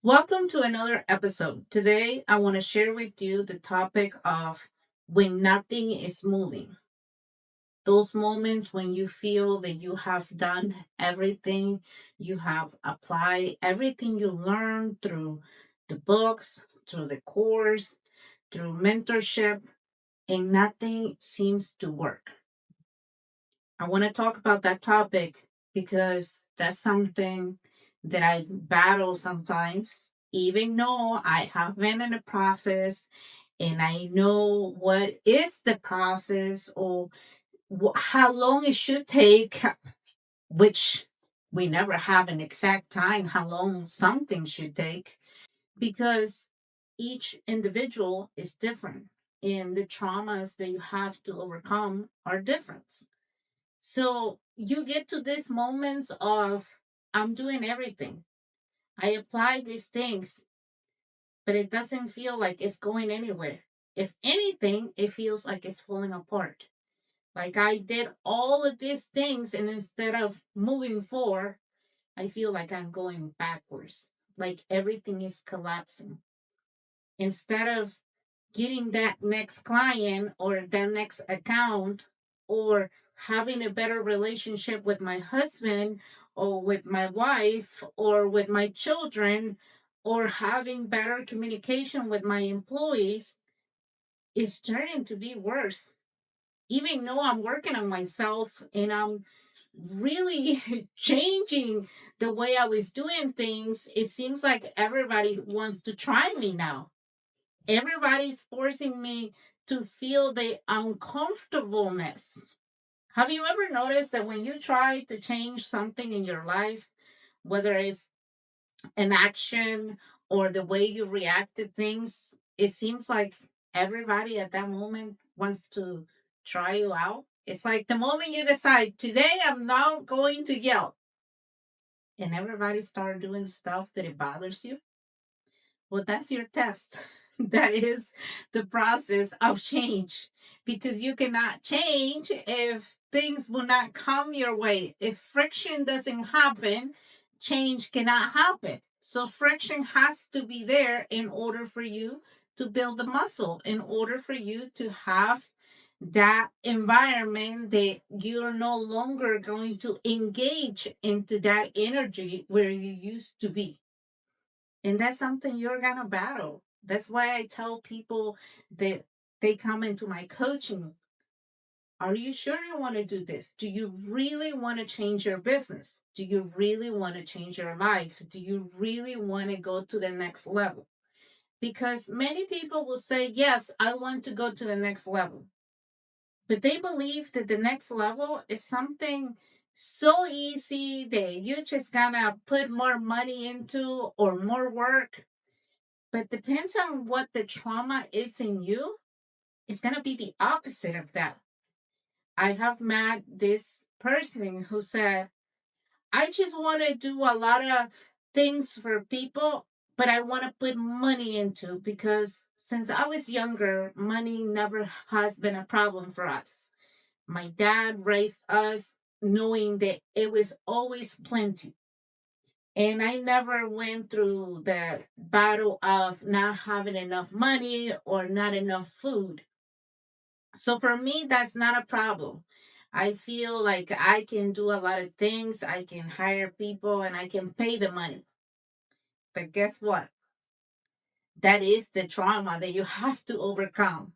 Welcome to another episode. Today, I want to share with you the topic of when nothing is moving. Those moments when you feel that you have done everything, you have applied everything you learned through the books, through the course, through mentorship, and nothing seems to work. I want to talk about that topic because that's something that I battle sometimes, even though I have been in the process and I know what is the process or how long it should take, which we never have an exact time how long something should take because each individual is different and the traumas that you have to overcome are different. So you get to these moments of, I'm doing everything. I apply these things, but it doesn't feel like it's going anywhere. If anything, it feels like it's falling apart. Like I did all of these things, and instead of moving forward, I feel like I'm going backwards. Like everything is collapsing. Instead of getting that next client or that next account or having a better relationship with my husband or with my wife or with my children or having better communication with my employees is turning to be worse. Even though I'm working on myself and I'm really changing the way I was doing things, it seems like everybody wants to try me now. Everybody's forcing me to feel the uncomfortableness. Have you ever noticed that when you try to change something in your life, whether it's an action or the way you react to things, it seems like everybody at that moment wants to try you out? It's like the moment you decide, today I'm not going to yell, and everybody start doing stuff that it bothers you. Well, that's your test. That is the process of change because you cannot change if things will not come your way. If friction doesn't happen, change cannot happen. So, friction has to be there in order for you to build the muscle, in order for you to have that environment that you're no longer going to engage into that energy where you used to be. And that's something you're going to battle. That's why I tell people that they come into my coaching. Are you sure you want to do this? Do you really want to change your business? Do you really want to change your life? Do you really want to go to the next level? Because many people will say, yes, I want to go to the next level. But they believe that the next level is something so easy that you just gonna put more money into or more work, but depends on what the trauma is in you. It's going to be the opposite of that. I have met this person who said, I just want to do a lot of things for people, but I want to put money into because since I was younger, money never has been a problem for us. My dad raised us knowing that it was always plenty. And I never went through the battle of not having enough money or not enough food. So for me, that's not a problem. I feel like I can do a lot of things. I can hire people and I can pay the money. But guess what? That is the trauma that you have to overcome.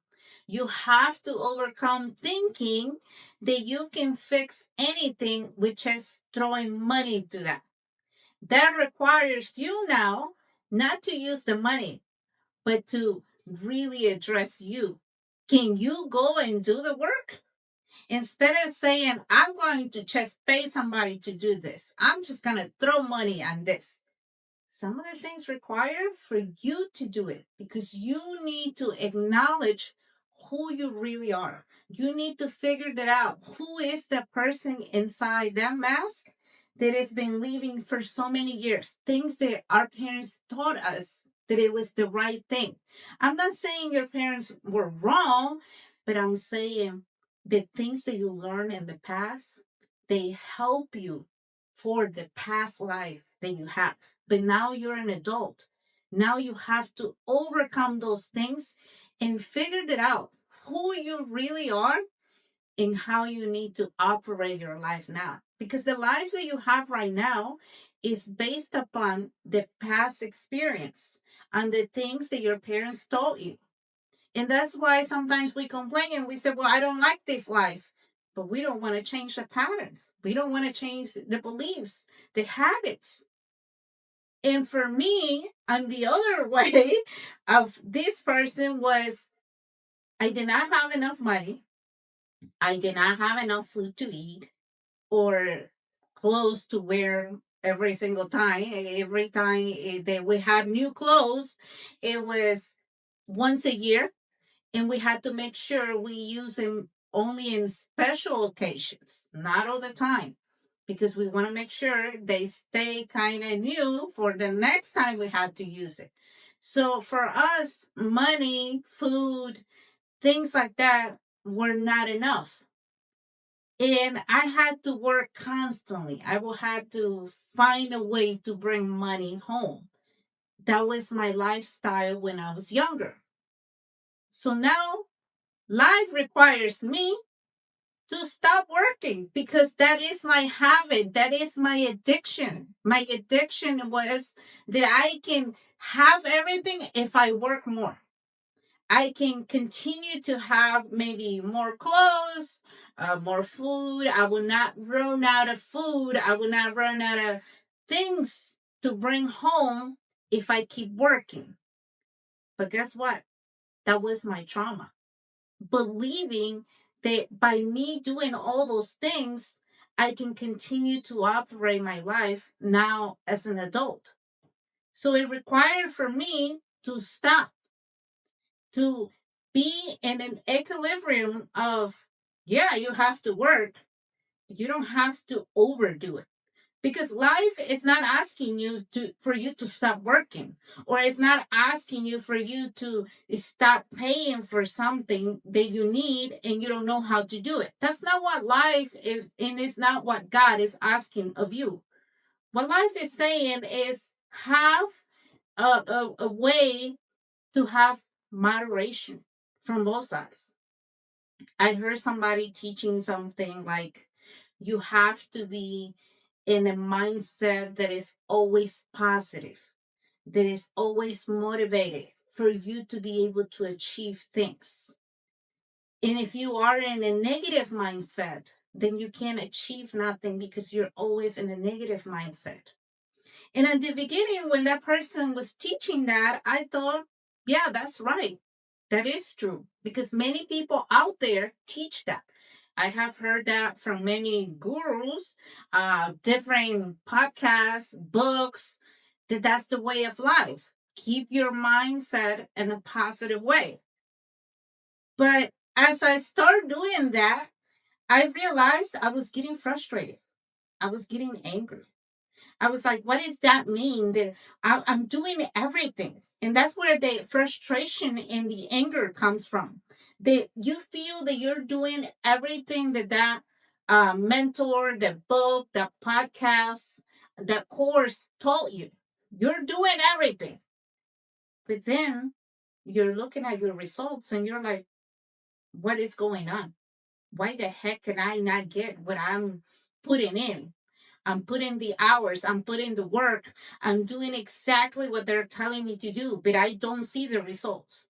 You have to overcome thinking that you can fix anything with just throwing money to that. That requires you now not to use the money, but to really address you. Can you go and do the work? Instead of saying, I'm going to just pay somebody to do this, I'm just going to throw money on this. Some of the things required for you to do it because you need to acknowledge who you really are. You need to figure that out. Who is the person inside that mask that has been living for so many years? Things that our parents taught us that it was the right thing. I'm not saying your parents were wrong, but I'm saying the things that you learned in the past, they help you for the past life that you have, but now you're an adult. Now you have to overcome those things and figure it out who you really are and how you need to operate your life now. Because the life that you have right now is based upon the past experience and the things that your parents taught you. And that's why sometimes we complain and we say, well, I don't like this life. But we don't want to change the patterns. We don't want to change the beliefs, the habits. And for me, on the other way of this person was I did not have enough money. I did not have enough food to eat or clothes to wear every single time. Every time that we had new clothes, it was once a year, and we had to make sure we use them only in special occasions, not all the time, because we want to make sure they stay kind of new for the next time we had to use it. So for us, money, food, things like that were not enough. And I had to work constantly. I will had to find a way to bring money home. That was my lifestyle when I was younger. So now life requires me to stop working because that is my habit. That is my addiction. My addiction was that I can have everything if I work more. I can continue to have maybe more clothes, more food. I will not run out of food. I will not run out of things to bring home if I keep working. But guess what? That was my trauma. Believing that by me doing all those things, I can continue to operate my life now as an adult. So it required for me to stop, to be in an equilibrium of, yeah, you have to work, but you don't have to overdo it. Because life is not asking you to for you to stop working, or it's not asking you for you to stop paying for something that you need and you don't know how to do it. That's not what life is, and it's not what God is asking of you. What life is saying is have a way to have moderation from both sides. I heard somebody teaching something like you have to be in a mindset that is always positive, that is always motivated for you to be able to achieve things. And if you are in a negative mindset, then you can't achieve nothing because you're always in a negative mindset. And at the beginning, when that person was teaching that, I thought, yeah, that's right. That is true because many people out there teach that. I have heard that from many gurus, different podcasts, books, that that's the way of life. Keep your mindset in a positive way. But as I started doing that, I realized I was getting frustrated. I was getting angry. I was like, what does that mean? That I'm doing everything. And that's where the frustration and the anger comes from. That you feel that you're doing everything that mentor, the book, the podcast, the course taught you. You're doing everything. But then you're looking at your results and you're like, what is going on? Why the heck can I not get what I'm putting in? I'm putting the hours, I'm putting the work, I'm doing exactly what they're telling me to do, but I don't see the results.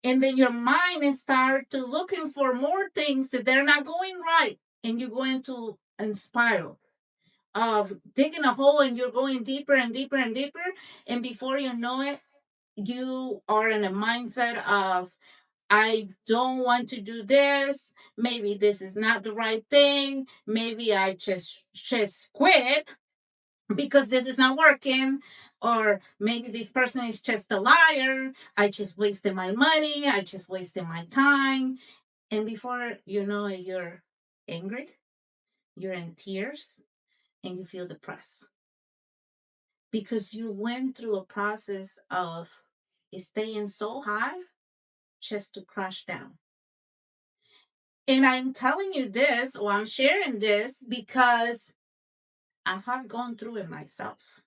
And then your mind is start to looking for more things that they're not going right. And you're going to spiral of digging a hole and you're going deeper and deeper and deeper. And before you know it, you are in a mindset of I don't want to do this. Maybe this is not the right thing. Maybe I just quit because this is not working, or maybe this person is just a liar. I just wasted my money. I just wasted my time. And before you know it, you're angry, you're in tears, and you feel depressed because you went through a process of staying so high just to crash down. And I'm telling you this, or I'm sharing this because I have gone through it myself.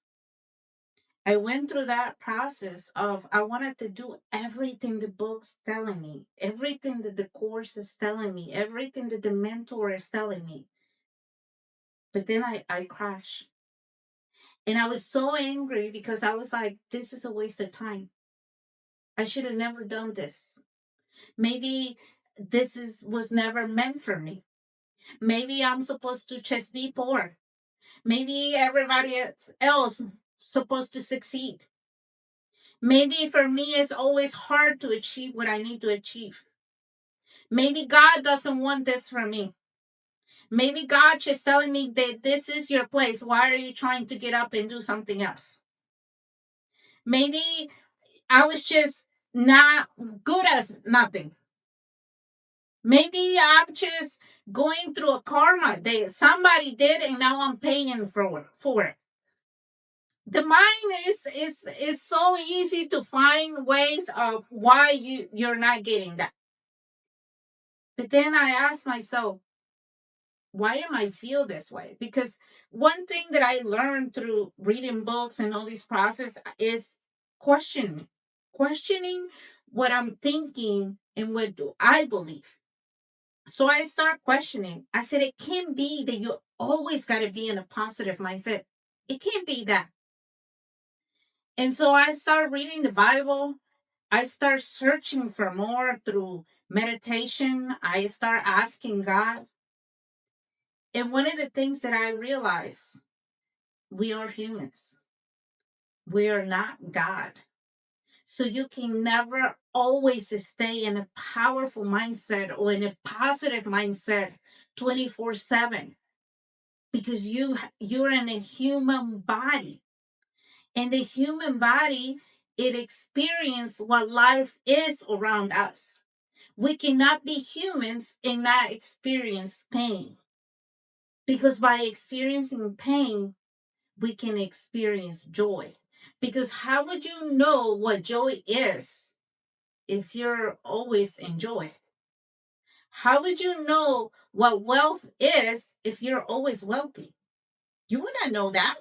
I went through that process of I wanted to do everything the book's telling me, everything that the course is telling me, everything that the mentor is telling me. But then I crashed. And I was so angry because I was like, this is a waste of time. I should have never done this. Maybe this is was never meant for me. Maybe I'm supposed to just be poor. Maybe everybody else supposed to succeed. Maybe for me it's always hard to achieve what I need to achieve. Maybe God doesn't want this for me. Maybe God just telling me that this is your place. Why are you trying to get up and do something else? Maybe I was just not good at nothing. Maybe I'm just going through a karma that somebody did and now I'm paying for it. The mind is so easy to find ways of why you're not getting that. But then I ask myself, why am I feel this way? Because one thing that I learned through reading books and all this process is questioning, questioning what I'm thinking and what do I believe. So I start questioning. I said, it can't be that you always got to be in a positive mindset. It can't be that. And so I start reading the Bible. I start searching for more through meditation. I start asking God. And one of the things that I realize, we are humans. We are not God. So you can never always stay in a powerful mindset or in a positive mindset 24/7 because you're in a human body. And the human body, it experiences what life is around us. We cannot be humans and not experience pain. Because by experiencing pain, we can experience joy. Because how would you know what joy is if you're always in joy? How would you know what wealth is if you're always wealthy? You would not know that.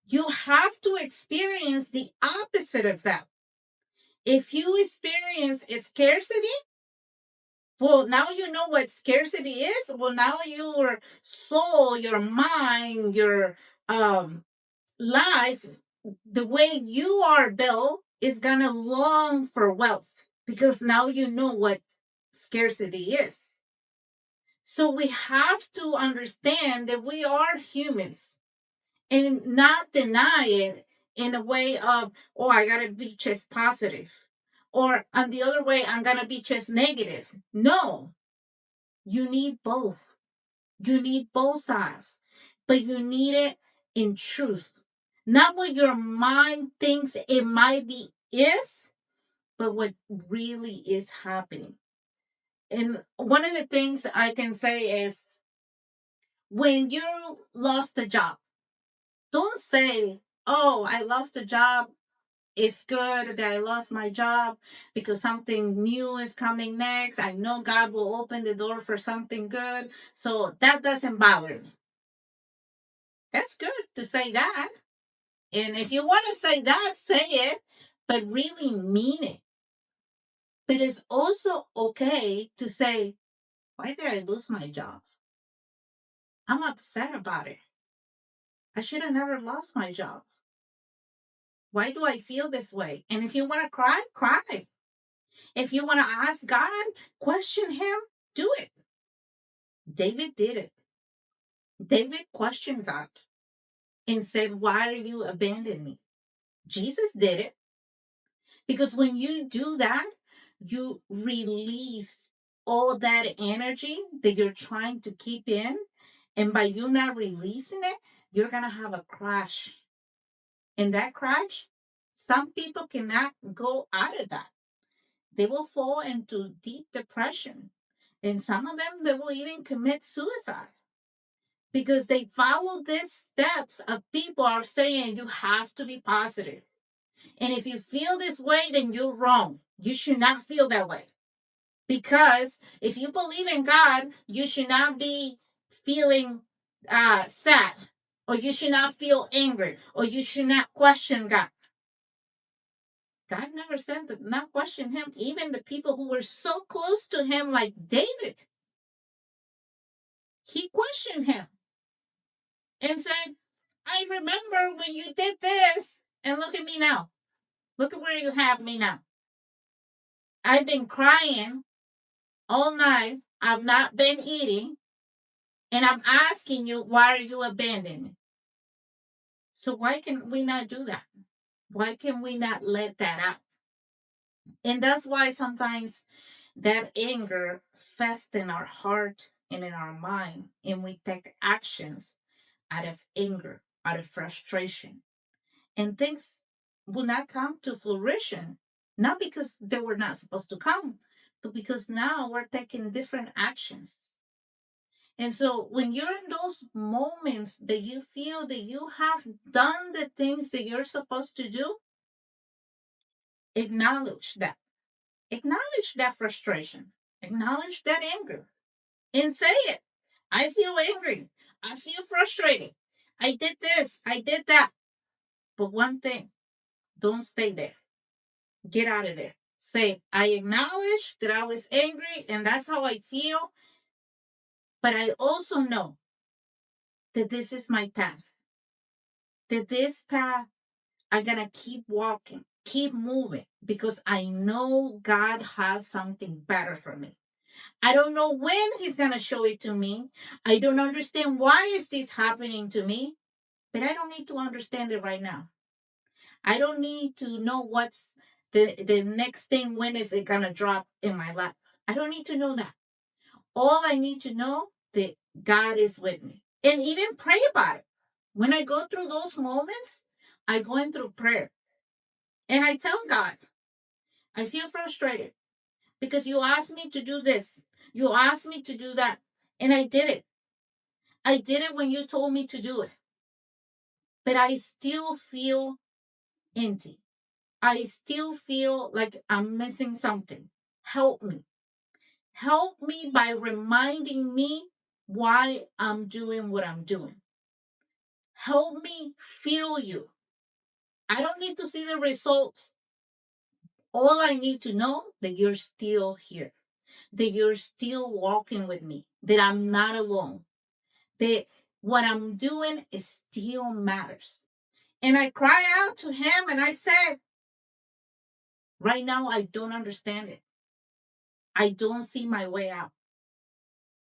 You have to experience the opposite of that. If you experience a scarcity, well, now you know what scarcity is. Well, now your soul, your mind, your um life, the way you are built is gonna long for wealth because now you know what scarcity is. So we have to understand that we are humans and not deny it in a way of, oh, I gotta be just positive. Or on the other way, I'm gonna be just negative. No, you need both. You need both sides, but you need it in truth. Not what your mind thinks it might be is, but what really is happening. And one of the things I can say is when you lost a job, don't say, oh, I lost a job. It's good that I lost my job because something new is coming next. I know God will open the door for something good. So that doesn't bother me. That's good to say that. And if you want to say that, say it, but really mean it. But it's also okay to say, why did I lose my job? I'm upset about it. I should have never lost my job. Why do I feel this way? And if you want to cry, cry. If you want to ask God, question Him, do it. David did it. David questioned God and said, why are you abandoning me? Jesus did it. Because when you do that, you release all that energy that you're trying to keep in. And by you not releasing it, you're going to have a crash. In that crash, some people cannot go out of that. They will fall into deep depression. And some of them, they will even commit suicide because they follow these steps of people are saying you have to be positive. And if you feel this way, then you're wrong. You should not feel that way. Because if you believe in God, you should not be feeling sad. or you should not feel angry, or you should not question God. God never said that, not question him. Even the people who were so close to him, like David, he questioned him and said, I remember when you did this, and look at me now. Look at where you have me now. I've been crying all night. I've not been eating. And I'm asking you, why are you abandoning me? So why can we not do that? Why can we not let that out? And that's why sometimes that anger fests in our heart and in our mind, and we take actions out of anger, out of frustration, and things will not come to fruition, not because they were not supposed to come, but because now we're taking different actions. And so when you're in those moments that you feel that you have done the things that you're supposed to do, acknowledge that. Acknowledge that frustration. Acknowledge that anger and say it. I feel angry. I feel frustrated. I did this. I did that. But one thing, don't stay there. Get out of there. Say, I acknowledge that I was angry and that's how I feel. But I also know that this is my path. That this path, I'm going to keep walking, keep moving, because I know God has something better for me. I don't know when he's going to show it to me. I don't understand why is this happening to me, but I don't need to understand it right now. I don't need to know what's the next thing, when is it going to drop in my lap. I don't need to know that. All I need to know that God is with me, and even pray about it. When I go through those moments, I go in through prayer and I tell God, I feel frustrated because you asked me to do this. You asked me to do that. And I did it. I did it when you told me to do it. But I still feel empty. I still feel like I'm missing something. Help me. Help me by reminding me why I'm doing what I'm doing. Help me feel you. I don't need to see the results. All I need to know that you're still here, that you're still walking with me, that I'm not alone, that what I'm doing is still matters. And I cry out to him and I said, right now I don't understand it. I don't see my way out.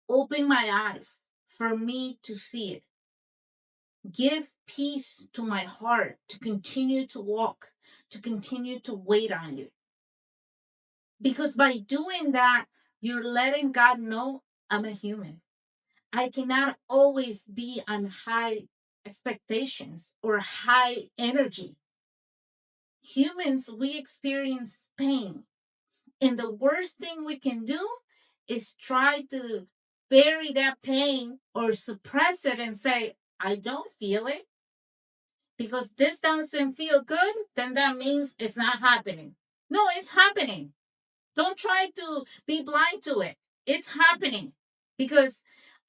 Open my eyes for me to see it. Give peace to my heart to continue to walk, to continue to wait on you. Because by doing that, you're letting God know I'm a human. I cannot always be on high expectations or high energy. Humans, we experience pain. And the worst thing we can do is try to bury that pain or suppress it and say, I don't feel it. Because this doesn't feel good, then that means it's not happening. No, it's happening. Don't try to be blind to it. It's happening. Because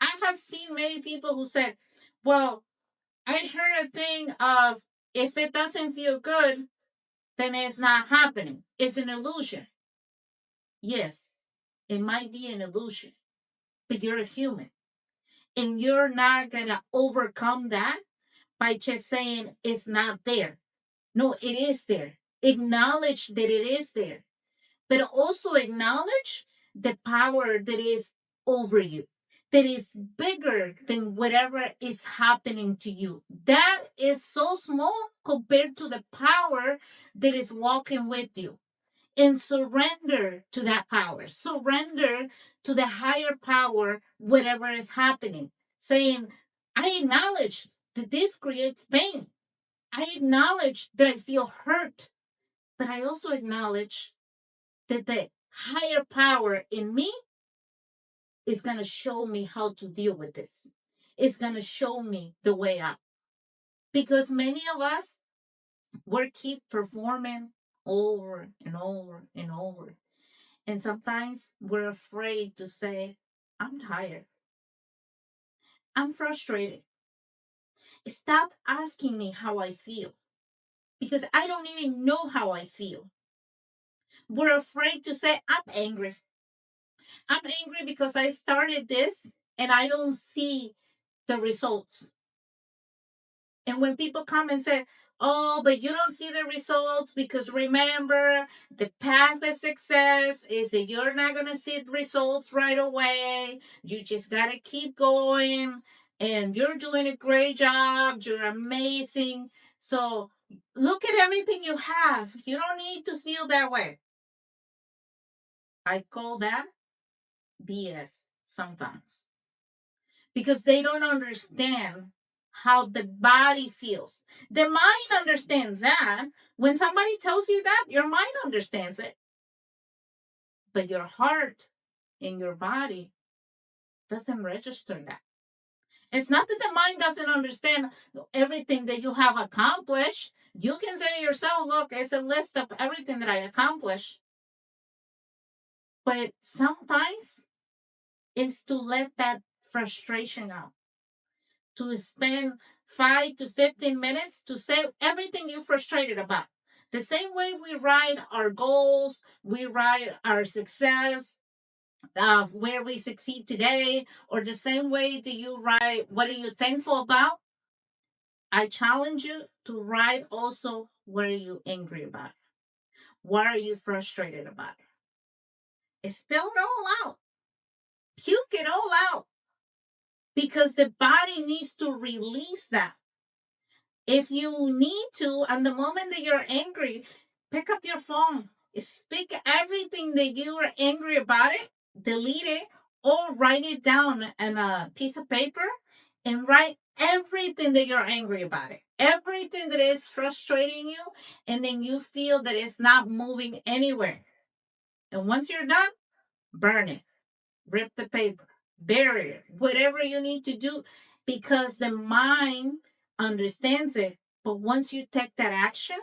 I have seen many people who said, well, I heard a thing of, if it doesn't feel good, then it's not happening. It's an illusion. Yes, it might be an illusion, but you're a human. And you're not going to overcome that by just saying it's not there. No, it is there. Acknowledge that it is there, but also acknowledge the power that is over you, that is bigger than whatever is happening to you. That is so small compared to the power that is walking with you. And surrender to that power, surrender to the higher power, whatever is happening, saying, I acknowledge that this creates pain. I acknowledge that I feel hurt, but I also acknowledge that the higher power in me is going to show me how to deal with this. It's going to show me the way out. Because many of us, we keep performing over and over and over. And sometimes we're afraid to say, I'm tired. I'm frustrated. Stop asking me how I feel because I don't even know how I feel. We're afraid to say, I'm angry. I'm angry because I started this and I don't see the results. And when people come and say, oh, but you don't see the results because remember, the path of success is that you're not going to see results right away. You just got to keep going. And you're doing a great job. You're amazing. So look at everything you have. You don't need to feel that way. I call that BS sometimes because they don't understand how the body feels. The mind understands that. When somebody tells you that, your mind understands it, but your heart and your body doesn't register that. It's not that the mind doesn't understand everything that you have accomplished. You can say to yourself, look, it's a list of everything that I accomplished. But sometimes it's to let that frustration out, to spend 5 to 15 minutes to say everything you're frustrated about. The same way we write our goals, we write our success, where we succeed today, or the same way do you write what are you thankful about. I challenge you to write also what are you angry about, what are you frustrated about. Spell it all out, puke it all out, because the body needs to release that. If you need to, and the moment that you're angry, pick up your phone, speak everything that you are angry about it, delete it, or write it down on a piece of paper and write everything that you're angry about it, everything that is frustrating you, and then you feel that it's not moving anywhere. And once you're done, burn it, rip the paper, bury it, whatever you need to do, because the mind understands it. But once you take that action,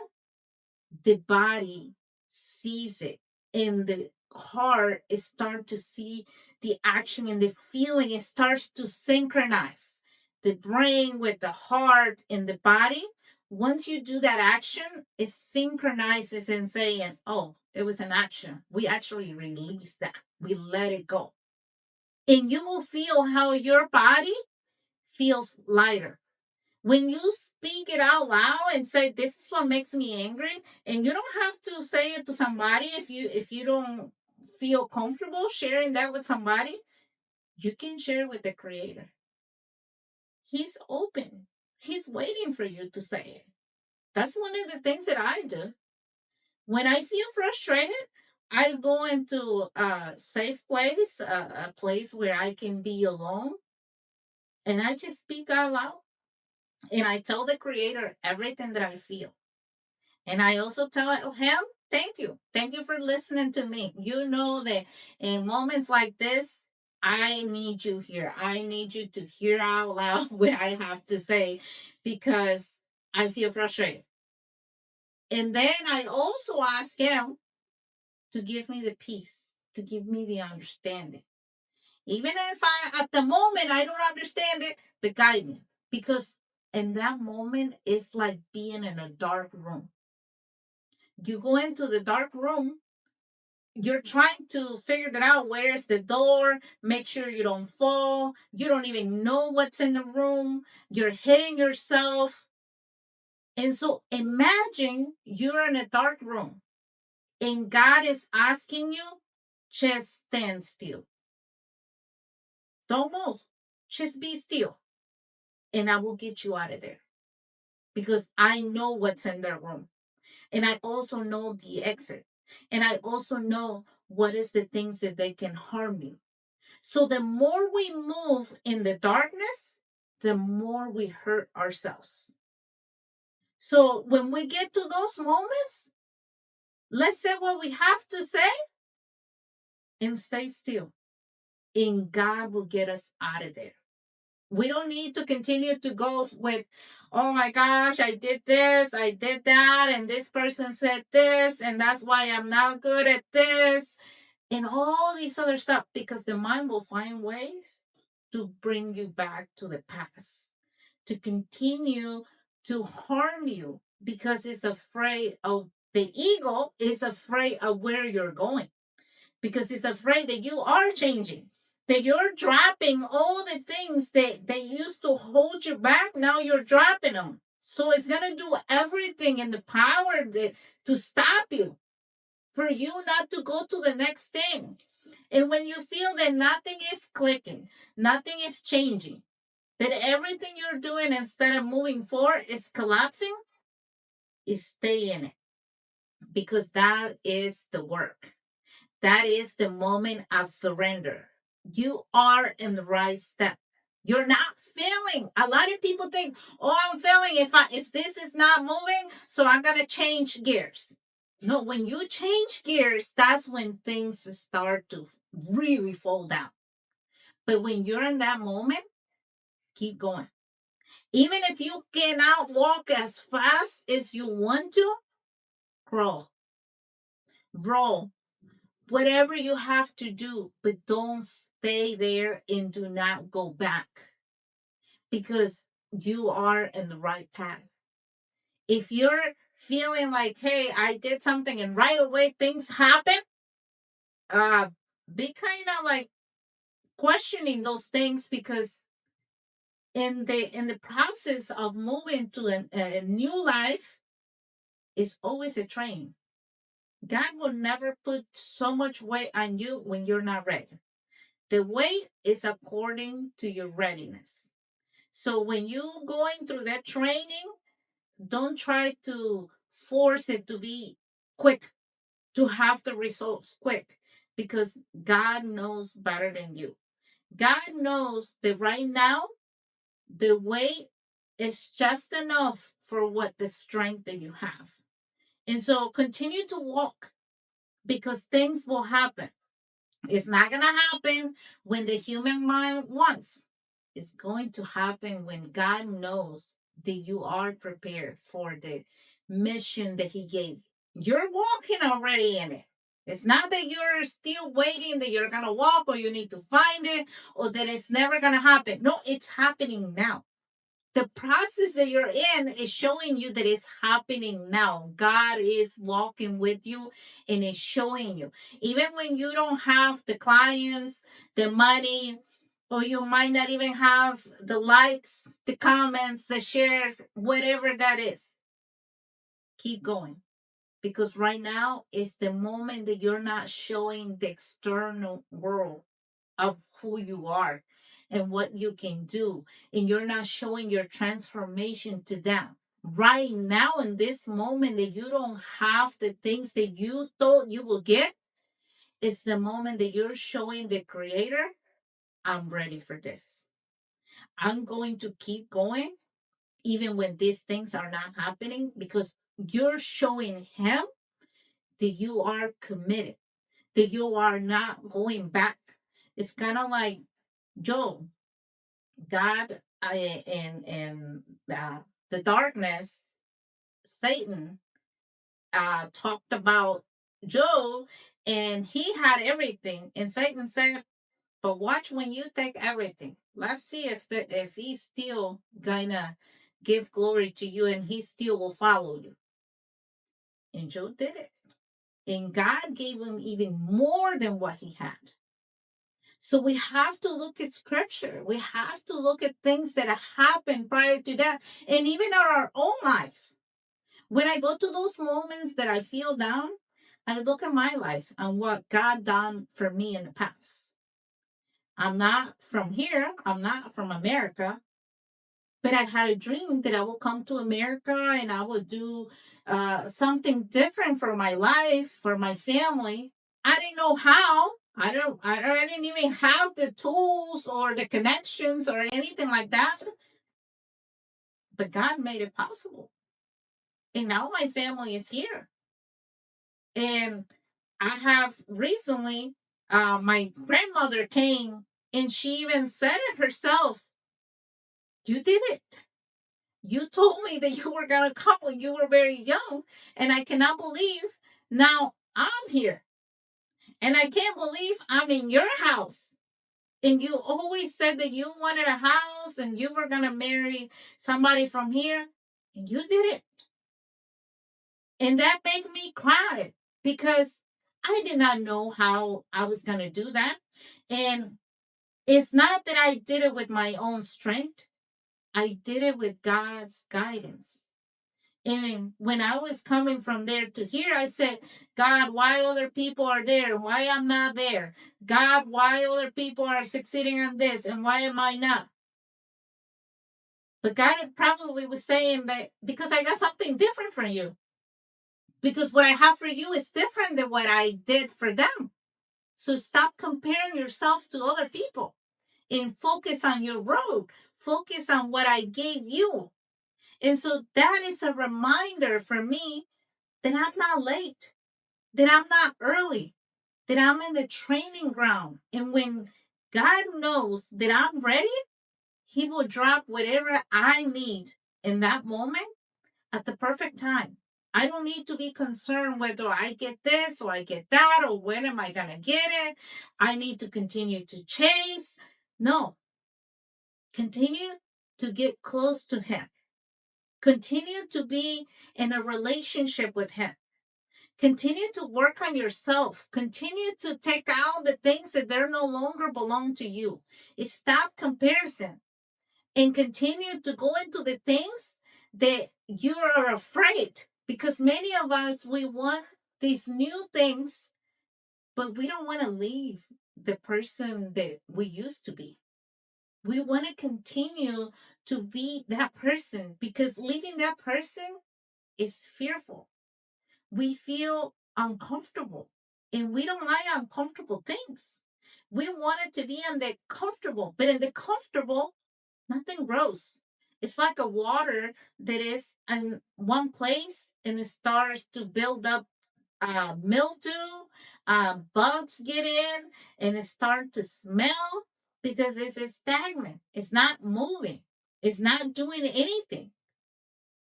the body sees it, and the heart is start to see the action, and the feeling it starts to synchronize the brain with the heart and the body. Once you do that action, it synchronizes and saying, oh, it was an action, we actually release that, we let it go, and you will feel how your body feels lighter. When you speak it out loud and say, this is what makes me angry, and you don't have to say it to somebody if you don't feel comfortable sharing that with somebody, you can share it with the creator. He's open. He's waiting for you to say it. That's one of the things that I do. When I feel frustrated, I go into a safe place, a place where I can be alone, and I just speak out loud. And I tell the creator everything that I feel. And I also tell him, thank you. Thank you for listening to me. You know that in moments like this, I need you here. I need you to hear out loud what I have to say because I feel frustrated. And then I also ask him to give me the peace, to give me the understanding. Even if at the moment, I don't understand it, but guide me. Because in that moment, it's like being in a dark room. You go into the dark room, you're trying to figure it out. Where's the door? Make sure you don't fall. You don't even know what's in the room. You're hitting yourself. And so imagine you're in a dark room and God is asking you, just stand still. Don't move. Just be still. And I will get you out of there because I know what's in that room. And I also know the exit. And I also know what is the things that they can harm you. So the more we move in the darkness, the more we hurt ourselves. So when we get to those moments, let's say what we have to say and stay still. And God will get us out of there. We don't need to continue to go with, oh my gosh, I did this, I did that, and this person said this, and that's why I'm not good at this, and all these other stuff, because the mind will find ways to bring you back to the past, to continue to harm you because it's afraid of the ego is afraid of where you're going because it's afraid that you are changing, that you're dropping all the things that they used to hold you back. Now you're dropping them. So it's going to do everything in the power to stop you, for you not to go to the next thing. And when you feel that nothing is clicking, nothing is changing, that everything you're doing instead of moving forward is collapsing, is stay in it because that is the work. That is the moment of surrender. You are in the right step. You're not failing. A lot of people think, "Oh, I'm failing if this is not moving, so I'm gonna change gears." No, when you change gears, that's when things start to really fall down. But when you're in that moment, keep going. Even if you cannot walk as fast as you want to, crawl, roll, whatever you have to do, but don't stay there and do not go back because you are in the right path. If you're feeling like, hey, I did something and right away things happen, uh, be kind of like questioning those things because in the process of moving to a new life is always a train. God will never put so much weight on you when you're not ready. The weight is according to your readiness. So when you going through that training, don't try to force it to be quick, to have the results quick, because God knows better than you. God knows that right now the weight is just enough for what the strength that you have. And so continue to walk because things will happen. It's not going to happen when the human mind wants. It's going to happen when God knows that you are prepared for the mission that He gave. You're walking already in it. It's not that you're still waiting that you're going to walk or you need to find it or that it's never going to happen. No, it's happening now. The process that you're in is showing you that it's happening now. God is walking with you and is showing you. Even when you don't have the clients, the money, or you might not even have the likes, the comments, the shares, whatever that is, keep going. Because right now is the moment that you're not showing the external world of who you are and what you can do. And you're not showing your transformation to them. Right now, in this moment, that you don't have the things that you thought you will get, it's the moment that you're showing the Creator, I'm ready for this. I'm going to keep going, even when these things are not happening, because you're showing Him that you are committed, that you are not going back. It's kind of like Job. God in the darkness, Satan talked about Job, and he had everything. And Satan said, "But watch when you take everything. Let's see if he's still gonna give glory to you, and he still will follow you." And Job did it, and God gave him even more than what he had. So we have to look at scripture. We have to look at things that happened prior to that, and even in our own life. When I go to those moments that I feel down, I look at my life and what God done for me in the past. I'm not from here. I'm not from America, but I had a dream that I will come to America and I will do something different for my life, for my family. I didn't know how. I didn't even have the tools or the connections or anything like that. But God made it possible. And now my family is here. And I have recently, my grandmother came and she even said it herself. You did it. You told me that you were going to come when you were very young. And I cannot believe now I'm here. And I can't believe I'm in your house. And you always said that you wanted a house and you were going to marry somebody from here. And you did it. And that made me cry because I did not know how I was going to do that. And it's not that I did it with my own strength, I did it with God's guidance. And when I was coming from there to here, I said, God, why other people are there? Why I'm not there? God, why other people are succeeding on this? And why am I not? But God probably was saying that because I got something different for you. Because what I have for you is different than what I did for them. So stop comparing yourself to other people and focus on your road. Focus on what I gave you. And so that is a reminder for me that I'm not late, that I'm not early, that I'm in the training ground. And when God knows that I'm ready, He will drop whatever I need in that moment at the perfect time. I don't need to be concerned whether I get this or I get that or when am I going to get it. I need to continue to chase. No, continue to get close to Him. Continue to be in a relationship with Him. Continue to work on yourself. Continue to take out the things that they no longer belong to you. Stop comparison and continue to go into the things that you are afraid. Because many of us, we want these new things, but we don't want to leave the person that we used to be. We want to continue to be that person because leaving that person is fearful. We feel uncomfortable and we don't like uncomfortable things. We want it to be in the comfortable, but in the comfortable, nothing grows. It's like a water that is in one place and it starts to build up mildew, bugs get in, and it starts to smell because it's stagnant. It's not moving. It's not doing anything.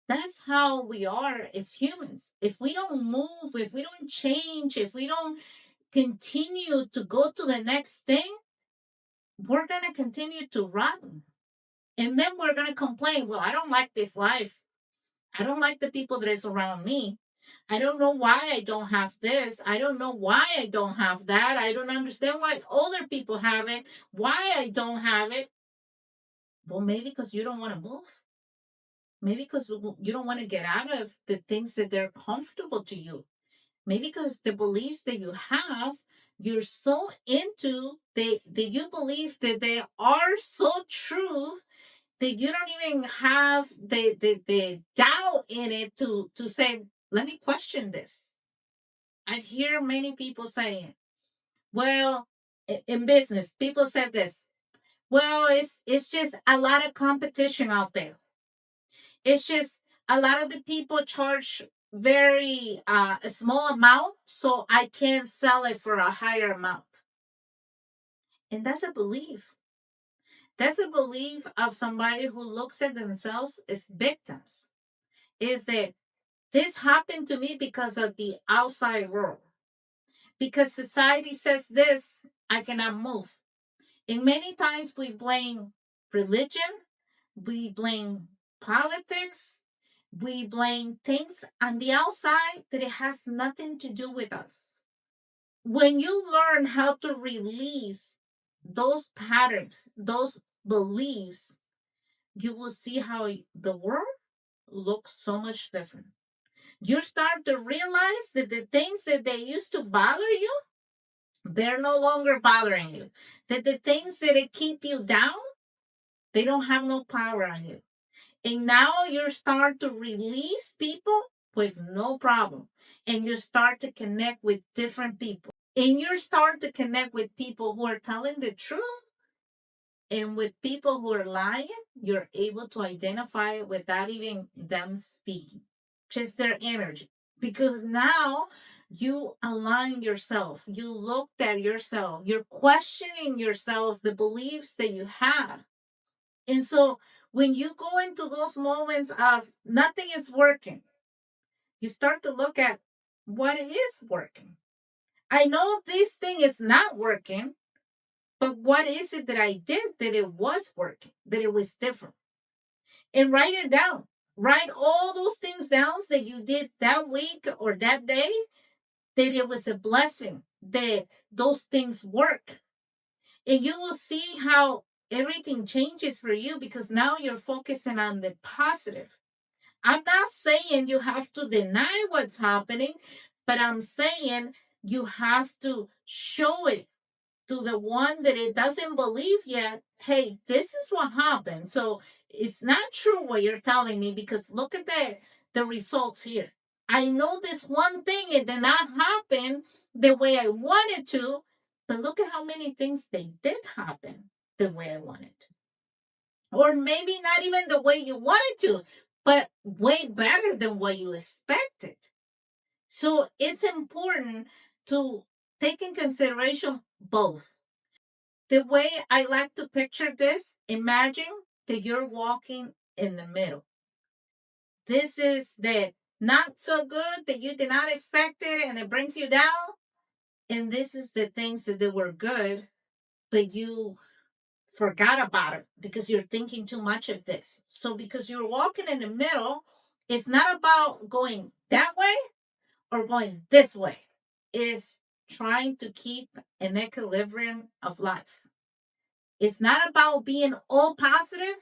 That's how we are as humans. If we don't move, if we don't change, if we don't continue to go to the next thing, we're going to continue to run. And then we're going to complain, well, I don't like this life. I don't like the people that is around me. I don't know why I don't have this. I don't know why I don't have that. I don't understand why other people have it, why I don't have it. Well, maybe because you don't want to move. Maybe because you don't want to get out of the things that they're comfortable to you. Maybe because the beliefs that you have, you're so into that you believe that they are so true that you don't even have the doubt in it to say, let me question this. I hear many people saying, well, in business, people said this. Well, it's just a lot of competition out there. It's just a lot of the people charge very a small amount, so I can't sell it for a higher amount. And that's a belief. That's a belief of somebody who looks at themselves as victims. Is that this happened to me because of the outside world? Because society says this, I cannot move. And many times we blame religion, we blame politics, we blame things on the outside that it has nothing to do with us. When you learn how to release those patterns, those beliefs, you will see how the world looks so much different. You start to realize that the things that they used to bother you, they're no longer bothering you. That the things that keep you down, they don't have no power on you. And now you start to release people with no problem. And you start to connect with different people. And you start to connect with people who are telling the truth. And with people who are lying, you're able to identify it without even them speaking. Just their energy. Because now you align yourself, you looked at yourself, you're questioning yourself, the beliefs that you have. And so when you go into those moments of nothing is working, you start to look at what is working. I know this thing is not working, But what is it that I did that it was working, that it was different? And write it down. Write all those things down that you did that week or that day, that it was a blessing, that those things work. And you will see how everything changes for you because now you're focusing on the positive. I'm not saying you have to deny what's happening, but I'm saying you have to show it to the one that it doesn't believe yet. Hey, this is what happened. So it's not true what you're telling me because look at the results here. I know this one thing, it did not happen the way I wanted to, but look at how many things they did happen the way I wanted to. Or maybe not even the way you wanted to, but way better than what you expected. So it's important to take in consideration both. The way I like to picture this, imagine that you're walking in the middle. This is the not so good that you did not expect it and it brings you down. And this is the things that they were good, but you forgot about it because you're thinking too much of this. So because you're walking in the middle, it's not about going that way or going this way. It's trying to keep an equilibrium of life. It's not about being all positive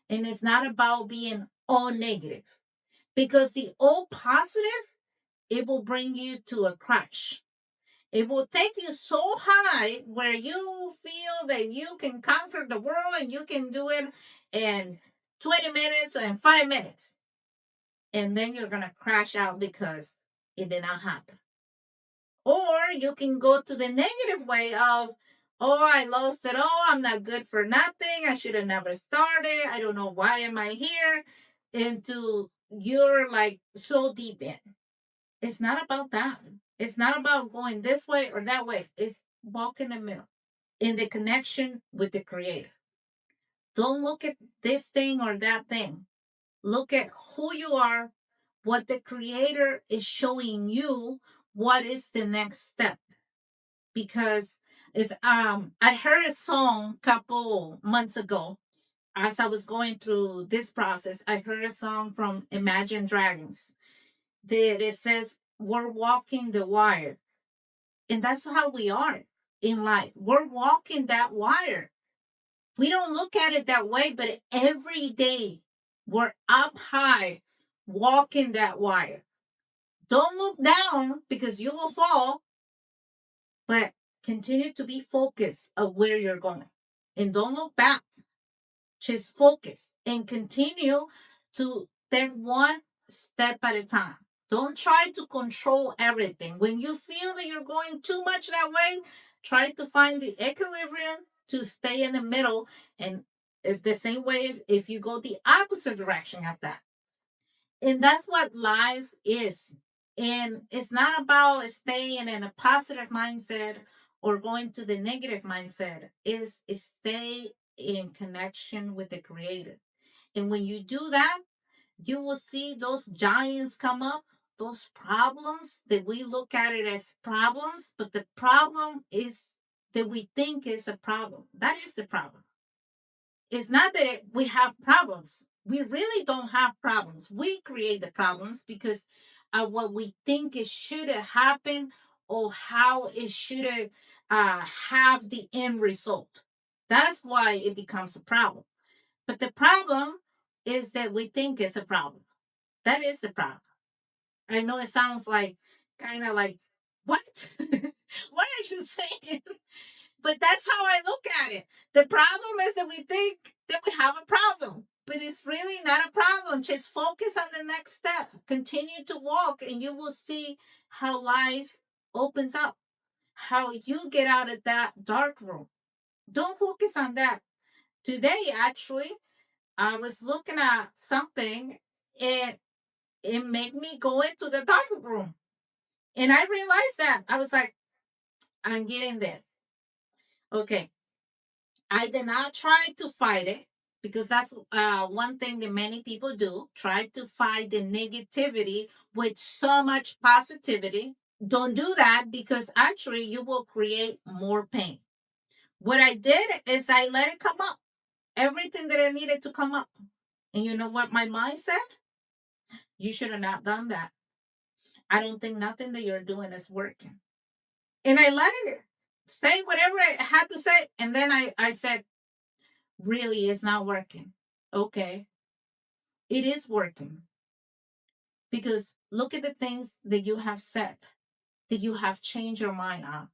and it's not about being all negative because the all positive, it will bring you to a crash. It will take you so high where you feel that you can conquer the world and you can do it in 20 minutes and 5 minutes. And then you're going to crash out because it did not happen. Or you can go to the negative way of, oh, I lost it all. I'm not good for nothing. I should have never started. I don't know why am I here. Into you're like so deep in. It's not about that. It's not about going this way or that way. It's walk in the middle in the connection with the creator. Don't look at this thing or that thing. Look at who you are, what the creator is showing you, what is the next step. Because it's I heard a song a couple months ago as I was going through this process. I heard a song from Imagine Dragons that it says we're walking the wire. And that's how we are in life. We're walking that wire. We don't look at it that way, but every day we're up high walking that wire. Don't look down because you will fall, but continue to be focused of where you're going. And don't look back. Just focus and continue to take one step at a time. Don't try to control everything. When you feel that you're going too much that way, try to find the equilibrium to stay in the middle. And it's the same way as if you go the opposite direction of that. And that's what life is. And it's not about staying in a positive mindset or going to the negative mindset. It's stay in connection with the creator. And when you do that, you will see those giants come up, those problems that we look at it as problems, but the problem is that we think is a problem. That is the problem. It's not that we have problems. We really don't have problems. We create the problems because of what we think it should have happened or how it should have the end result. That's why it becomes a problem. But the problem is that we think it's a problem. That is the problem. I know it sounds like kind of like, what? What are you saying? But that's how I look at it. The problem is that we think that we have a problem, but it's really not a problem. Just focus on the next step. Continue to walk, and you will see how life opens up, how you get out of that dark room. Don't focus on that. Today, actually, I was looking at something and it made me go into the dark room. And I realized that. I was like, I'm getting there. Okay. I did not try to fight it because that's one thing that many people do, try to fight the negativity with so much positivity. Don't do that because actually you will create more pain. What I did is I let it come up, everything that I needed to come up. And you know what my mind said? You should have not done that. I don't think nothing that you're doing is working. And I let it say whatever I had to say. And then I said, really, it's not working. Okay, it is working. Because look at the things that you have said, that you have changed your mind on.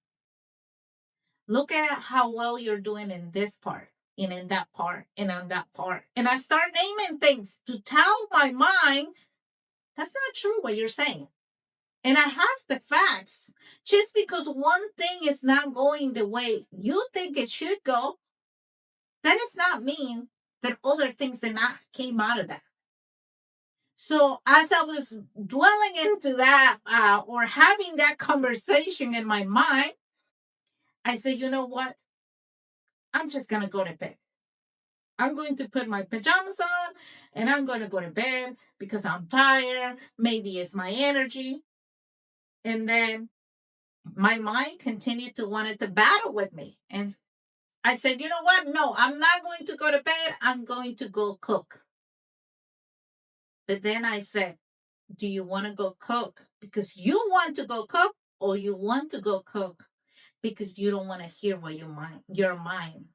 Look at how well you're doing in this part, and in that part, and on that part. And I start naming things to tell my mind that's not true what you're saying. And I have the facts. Just because one thing is not going the way you think it should go, that does not mean that other things did not came out of that. So as I was dwelling into that or having that conversation in my mind, I said, you know what? I'm just gonna go to bed. I'm going to put my pajamas on and I'm going to go to bed because I'm tired. Maybe it's my energy. And then my mind continued to want to battle with me. And I said, you know what? No, I'm not going to go to bed. I'm going to go cook. But then I said, do you want to go cook because you want to go cook, or you want to go cook because you don't want to hear what your mind?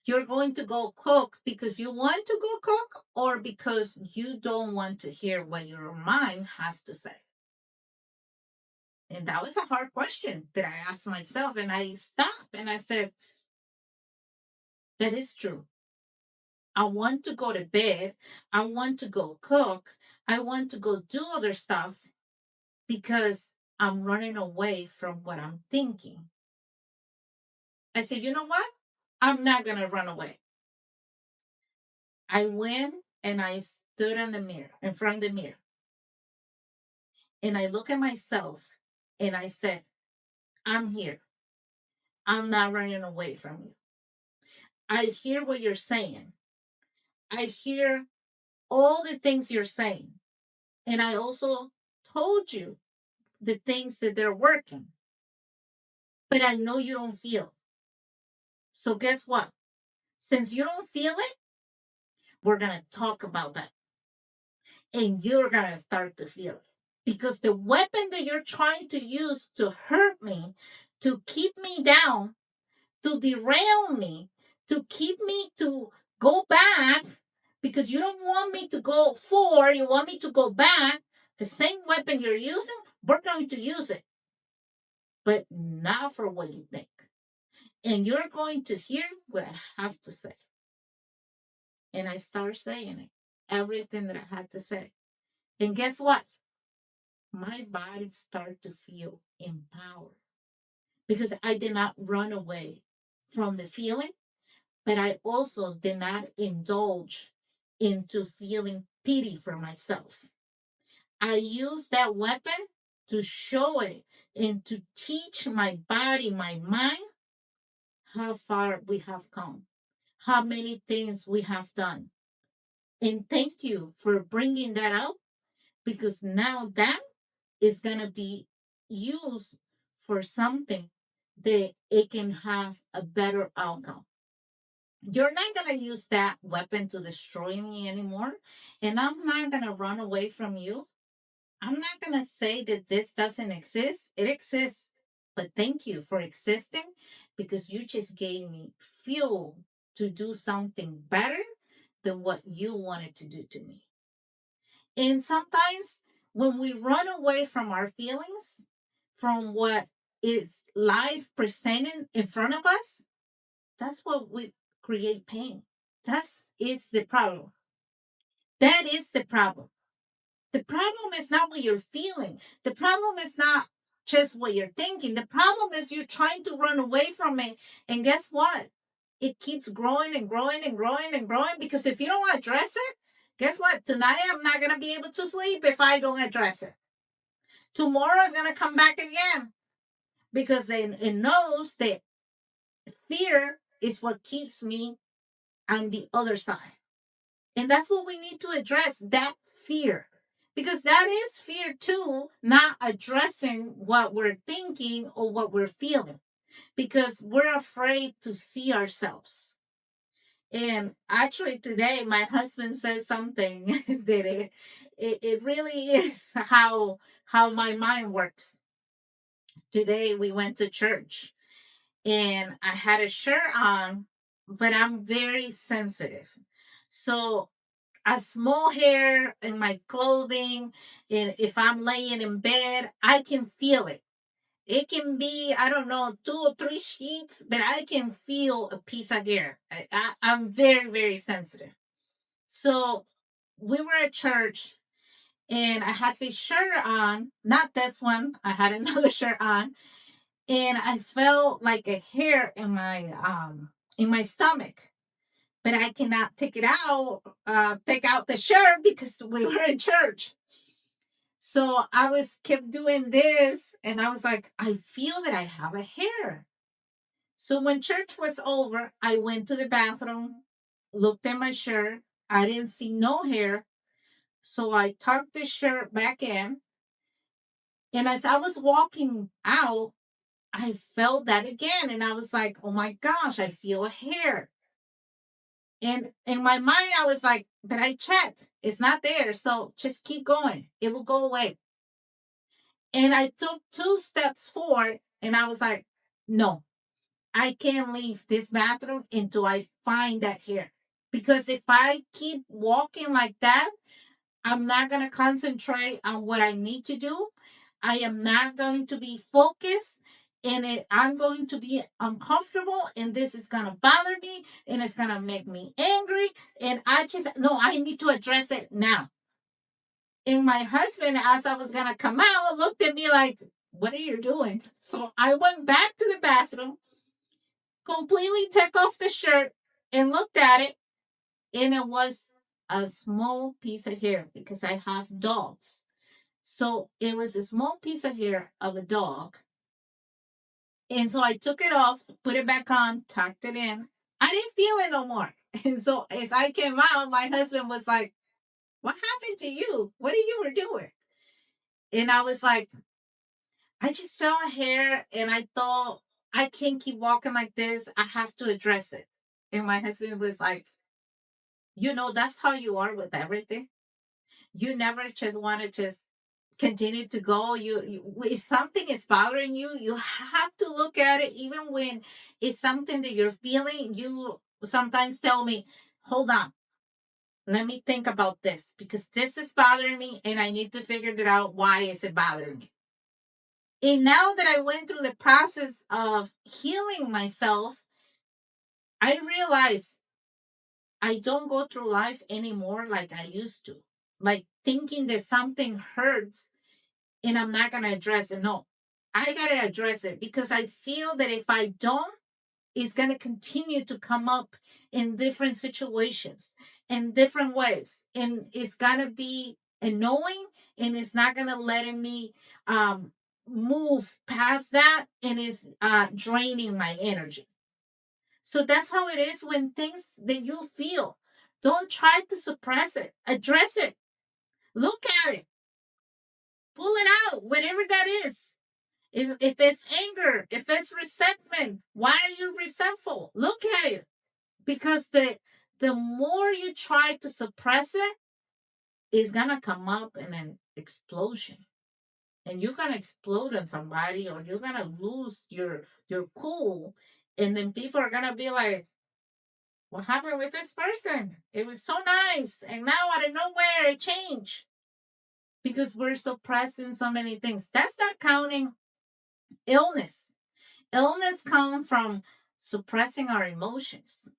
You're going to go cook because you want to go cook, or because you don't want to hear what your mind has to say? And that was a hard question that I asked myself. And I stopped and I said, that is true. I want to go to bed. I want to go cook. I want to go do other stuff because I'm running away from what I'm thinking. I said, you know what? I'm not going to run away. I went and I stood in the mirror, in front of the mirror. And I look at myself and I said, I'm here. I'm not running away from you. I hear what you're saying. I hear all the things you're saying. And I also told you the things that they're working. But I know you don't feel. So guess what? Since you don't feel it, we're going to talk about that. And you're going to start to feel it. Because the weapon that you're trying to use to hurt me, to keep me down, to derail me, to keep me to go back, because you don't want me to go forward, you want me to go back. The same weapon you're using, we're going to use it, but not for what you think. And you're going to hear what I have to say. And I start saying it, everything that I had to say. And guess what? My body started to feel empowered because I did not run away from the feeling, but I also did not indulge into feeling pity for myself. I used that weapon to show it and to teach my body, my mind, how far we have come, how many things we have done. And thank you for bringing that up, because now that is going to be used for something that it can have a better outcome. You're not going to use that weapon to destroy me anymore. And I'm not going to run away from you. I'm not going to say that this doesn't exist. It exists. But thank you for existing, because you just gave me fuel to do something better than what you wanted to do to me. And sometimes when we run away from our feelings, from what is life presenting in front of us, that's what we create pain. That's is the problem. That is the problem. The problem is not what you're feeling. The problem is not just what you're thinking. The problem is you're trying to run away from it. And guess what? It keeps growing and growing and growing and growing, because if you don't address it, guess what? Tonight I'm not going to be able to sleep if I don't address it. Tomorrow is going to come back again, because it knows that fear is what keeps me on the other side. And that's what we need to address, that fear. Because that is fear too, not addressing what we're thinking or what we're feeling. because we're afraid to see ourselves. And actually, today, my husband said something that it really is how my mind works. Today, we went to church, and I had a shirt on, but I'm very sensitive. So a small hair in my clothing, and if I'm laying in bed, I can feel it. It can be, I don't know, 2 or 3 sheets, but I can feel a piece of hair. I'm very, very sensitive. So we were at church, and I had this shirt on, not this one. I had another shirt on, and I felt like a hair in my stomach. But I cannot take out the shirt because we were in church. So I was kept doing this, and I was like, I feel that I have a hair. So when church was over, I went to the bathroom, looked at my shirt. I didn't see no hair. So I tucked the shirt back in. And as I was walking out, I felt that again. And I was like, oh my gosh, I feel a hair. And in my mind, I was like, but I checked. It's not there. So just keep going. It will go away. And I took 2 steps forward, and I was like, no, I can't leave this bathroom until I find that hair. Because if I keep walking like that, I'm not going to concentrate on what I need to do. I am not going to be focused, and I'm going to be uncomfortable, and this is going to bother me, and it's going to make me angry. And no, I need to address it now. And my husband, as I was going to come out, looked at me like, what are you doing? So I went back to the bathroom, completely took off the shirt, and looked at it, and it was a small piece of hair because I have dogs. So it was a small piece of hair of a dog. And so I took it off, put it back on, tucked it in. I didn't feel it no more. And so as I came out, my husband was like, what happened to you? What are you were doing? And I was like, I just felt a hair, and I thought, I can't keep walking like this. I have to address it. And my husband was like, that's how you are with everything. You never just want to just continue to go. If something is bothering you, you have to look at it. Even when it's something that you're feeling, you sometimes tell me, hold on, let me think about this, because this is bothering me, and I need to figure it out. Why is it bothering me? And now that I went through the process of healing myself, I realize I don't go through life anymore like I used to, like thinking that something hurts and I'm not going to address it. No, I got to address it, because I feel that if I don't, it's going to continue to come up in different situations, in different ways. And it's going to be annoying, and it's not going to let me um, move past that, and it's draining my energy. So that's how it is when things that you feel. Don't try to suppress it. Address it. Look at it. Pull it out, whatever that is. If it's anger, if it's resentment, why are you resentful? Look at it. Because the more you try to suppress it, it's gonna come up in an explosion. And you're gonna explode on somebody, or you're gonna lose your cool. And then people are gonna be like, what happened with this person? It was so nice. And now out of nowhere it changed. Because we're suppressing so many things. That's not counting illness. Illness comes from suppressing our emotions.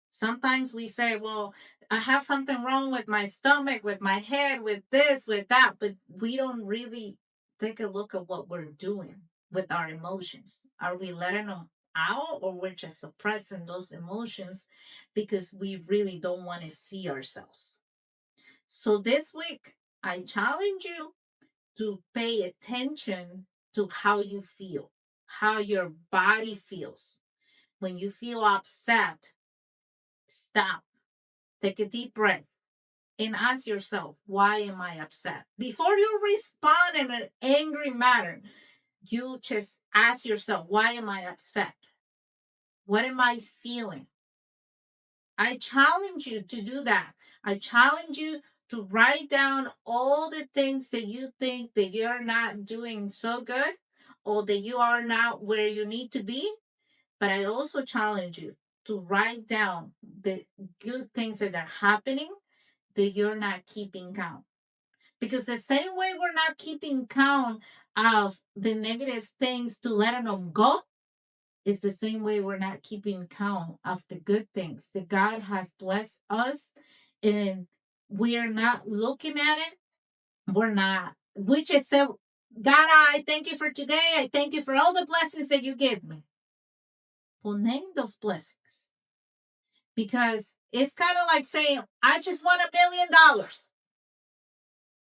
Sometimes we say, well, I have something wrong with my stomach, with my head, with this, with that, but we don't really take a look at what we're doing with our emotions. Are we letting them out, or we're just suppressing those emotions because we really don't want to see ourselves? So this week, I challenge you to pay attention to how you feel, how your body feels. When you feel upset, stop, take a deep breath, and ask yourself, why am I upset? Before you respond in an angry manner, you just ask yourself, why am I upset? What am I feeling? I challenge you to do that. I challenge you to write down all the things that you think that you're not doing so good or that you are not where you need to be. But I also challenge you to write down the good things that are happening that you're not keeping count. Because the same way we're not keeping count of the negative things to let them go, it's the same way we're not keeping count of the good things that God has blessed us, and we're not looking at it. We're not. We just said, God, I thank you for today. I thank you for all the blessings that you give me. Well, name those blessings, because it's kind of like saying, I just want $1 million.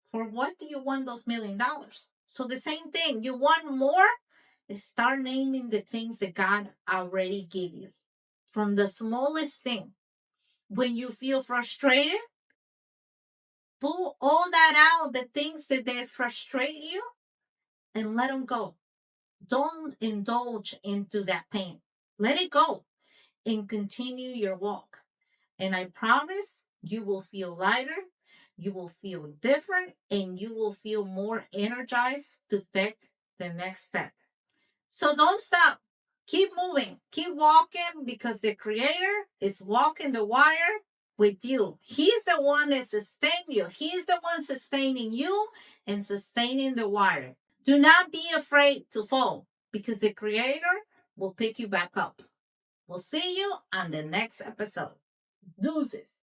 For what do you want those $1 million? So the same thing, you want more? Start naming the things that God already gave you. From the smallest thing. When you feel frustrated, pull all that out, the things that they frustrate you, and let them go. Don't indulge into that pain. Let it go and continue your walk. And I promise you will feel lighter, you will feel different, and you will feel more energized to take the next step. So don't stop. Keep moving. Keep walking, because the Creator is walking the wire with you. He's the one that sustains you. He's the one sustaining you and sustaining the wire. Do not be afraid to fall, because the Creator will pick you back up. We'll see you on the next episode. Deuces.